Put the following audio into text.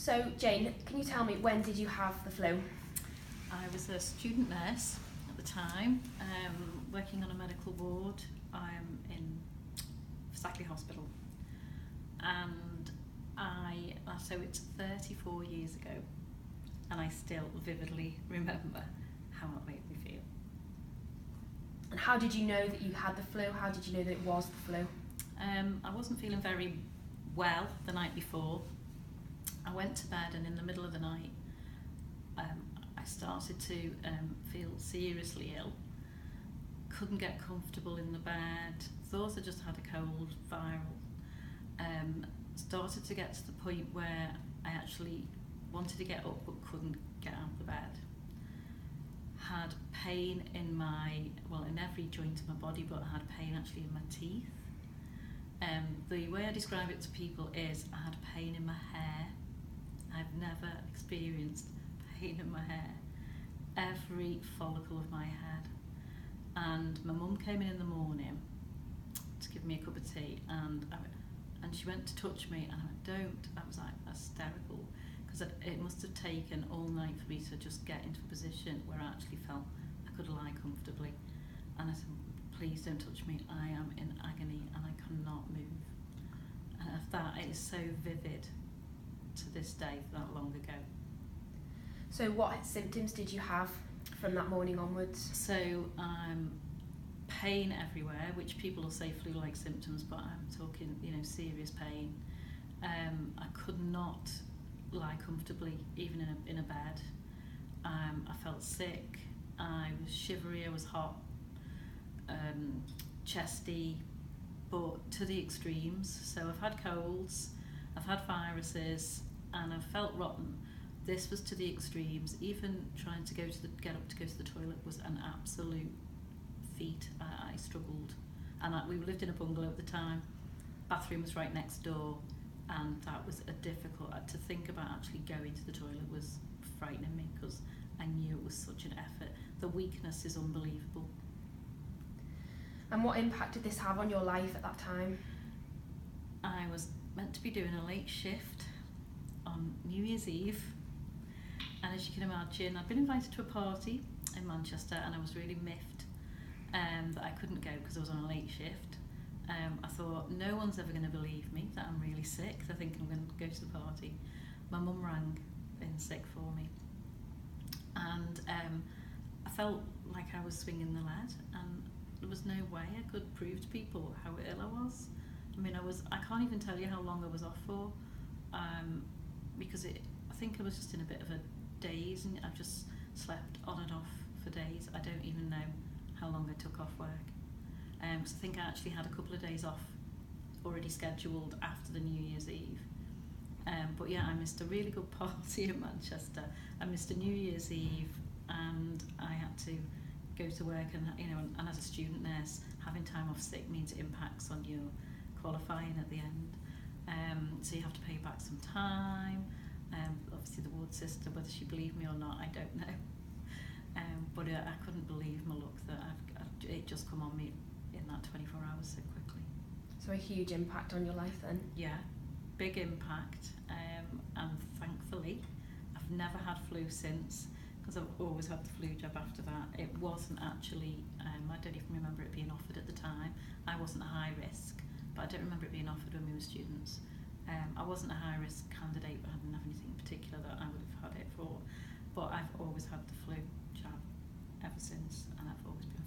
So Jayne, can you tell me, when did you have the flu? I was a student nurse at the time, working on a medical ward in Sackley Hospital, and so it's 34 years ago, and I still vividly remember how it made me feel. And how did you know that you had the flu? How did you know that it was the flu? I wasn't feeling very well the night before. I went to bed, and in the middle of the night I started to feel seriously ill. Couldn't get comfortable in the bed, thought I just had a cold, viral. Started to get to the point where I actually wanted to get up but couldn't get out of the bed. Had pain in in every joint of my body, but I had pain actually in my teeth. The way I describe it to people is I had pain in my hair. I've never experienced pain in my hair. Every follicle of my head. And my mum came in the morning to give me a cup of tea, and she went to touch me, and I went, "Don't." I was like hysterical, because it must have taken all night for me to just get into a position where I actually felt I could lie comfortably. And I said, "Please don't touch me. I am in agony and I cannot move." And that is so vivid to this day, that long ago. So what symptoms did you have from that morning onwards? So pain everywhere, which people will say flu-like symptoms, but I'm talking, serious pain. I could not lie comfortably, even in a bed. I felt sick. I was shivery. I was hot, chesty, but to the extremes. So I've had colds, I've had viruses, and I've felt rotten. This was to the extremes. Even trying to get up to go to the toilet was an absolute feat. I struggled, and we lived in a bungalow at the time. Bathroom was right next door, and that was to think about actually going to the toilet was frightening me, because I knew it was such an effort. The weakness is unbelievable. And what impact did this have on your life at that time? I was meant to be doing a late shift on New Year's Eve, and as you can imagine, I'd been invited to a party in Manchester, and I was really miffed that I couldn't go because I was on a late shift. I thought, no one's ever going to believe me that I'm really sick. They think I'm going to go to the party. My mum rang in sick for me, and I felt like I was swinging the lead, and there was no way I could prove to people how ill I was. I can't even tell you how long I was off for, because I think I was just in a bit of a daze, and I've just slept on and off for days. I don't even know how long I took off work. So I think I actually had a couple of days off already scheduled after the New Year's Eve. But yeah, I missed a really good party in Manchester. I missed a New Year's Eve, and I had to go to work, and as a student nurse, having time off sick means it impacts on your qualifying at the end. So you have to pay back some time. Obviously the ward sister, whether she believed me or not, I don't know. But I couldn't believe my luck that it just come on me in that 24 hours so quickly. So a huge impact on your life then? Yeah, big impact. And thankfully, I've never had flu since, because I've always had the flu jab after that. It wasn't actually, I don't even remember it being offered at the time. I wasn't a high risk, but I don't remember it being offered when we were students. I wasn't a high risk candidate, but I didn't have anything in particular that I would have had it for. But I've always had the flu jab ever since, and I've always been